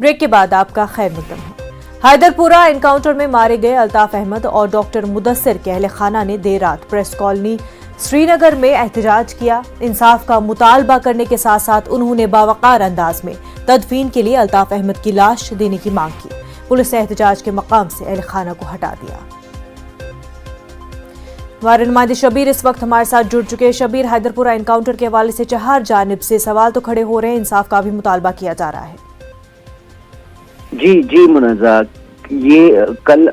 Break के बाद आपका खैर मकदम है। हैदरपुरा एनकाउंटर में मारे गए अल्ताफ अहमद और डॉक्टर मुदस्सिर के अहल खाना ने देर रात प्रेस कॉलोनी श्रीनगर में एहतजाज किया। इंसाफ का मुतालबा करने के साथ साथ उन्होंने बावकार अंदाज में तदफीन के लिए अल्ताफ अहमद की लाश देने की मांग की। पुलिस ने एहतजाज के मकाम से अहल खाना को हटा दिया। हमारे नुमाइंदे शबीर इस वक्त हमारे साथ जुड़ चुके हैं। शबीर, हैदरपुरा एनकाउंटर के हवाले से चार जानिब से सवाल तो खड़े हो रहे हैं, इंसाफ का भी मुतालबा किया जा रहा है। जी मुनाजा, ये कल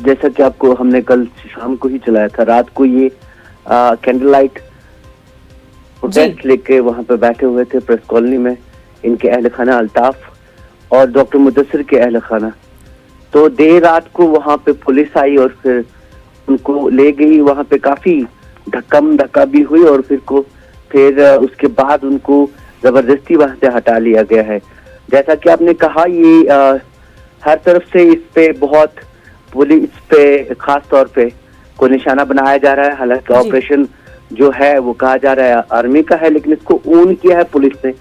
जैसा कि आपको हमने कल शाम को ही चलाया था, रात को ये कैंडल लाइट प्रोटेस्ट लेके वहां पे बैठे हुए थे प्रेस कॉलोनी में, इनके अहल खाना अल्ताफ और डॉक्टर मुदस्सिर के अहल खाना। तो देर रात को वहां पे पुलिस आई और फिर उनको ले गई। वहां पे काफी धक्का भी हुई और फिर उसके बाद उनको जबरदस्ती वहां से हटा लिया गया है। जैसा कि आपने कहा, ये हर तरफ से इस पे बहुत पुलिस पे खास तौर पे को निशाना बनाया जा रहा है। हालांकि ऑपरेशन जो है वो कहा जा रहा है आर्मी का है, लेकिन इसको ओन किया है पुलिस ने।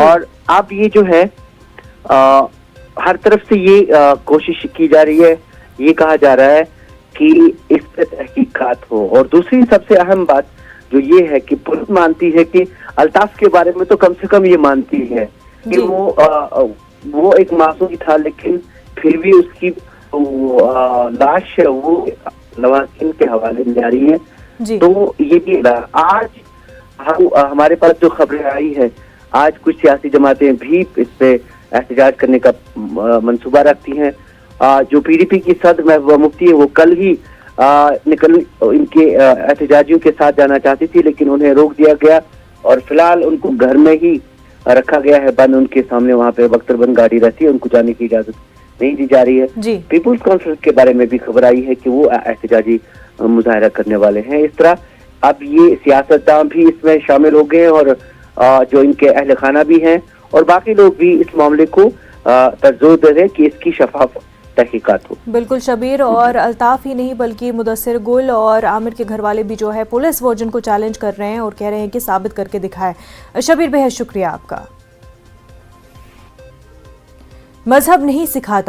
और अब ये जो है हर तरफ से ये कोशिश की जा रही है, ये कहा जा रहा है कि इस पे तहकीकात हो। और दूसरी सबसे अहम बात जो ये है कि पुलिस मानती है कि अल्ताफ के बारे में तो कम से कम ये मानती है कि वो एक मासूम था, लेकिन फिर भी उसकी लाश है वो लवाकिन के हवाले में जा रही है। तो ये भी आज हमारे पास जो खबरें आई है, आज कुछ सियासी जमातें भी इस पे एहतजाज करने का मंसूबा रखती हैं। जो पीडीपी की सदर महबूबा मुफ्ती है, वो कल ही इनके एहतजाजियों के साथ जाना चाहती थी, लेकिन उन्हें रोक दिया गया और फिलहाल उनको घर में ही रखा गया है बंद। उनके सामने वहां पे बख्तरबंद गाड़ी रहती है, उनको जाने की इजाजत नहीं दी जा रही है। पीपुल्स कॉन्फ्रेंस के बारे में भी खबर आई है कि वो एहतजाजी मुजाहरा करने वाले हैं। इस तरह अब ये सियासतदान भी इसमें शामिल हो गए हैं और जो इनके अहल खाना भी हैं और बाकी लोग भी इस मामले को जोर दे रहे हैं कि इसकी शफाफ तहकीकात हो। बिल्कुल शबीर, और अल्ताफ ही नहीं बल्कि मुदस्सिर गुल और आमिर के घर वाले भी जो है पुलिस वर्जन को चैलेंज कर रहे हैं और कह रहे हैं कि साबित करके दिखाएं। शबीर, बेहद शुक्रिया आपका। मजहब नहीं सिखाता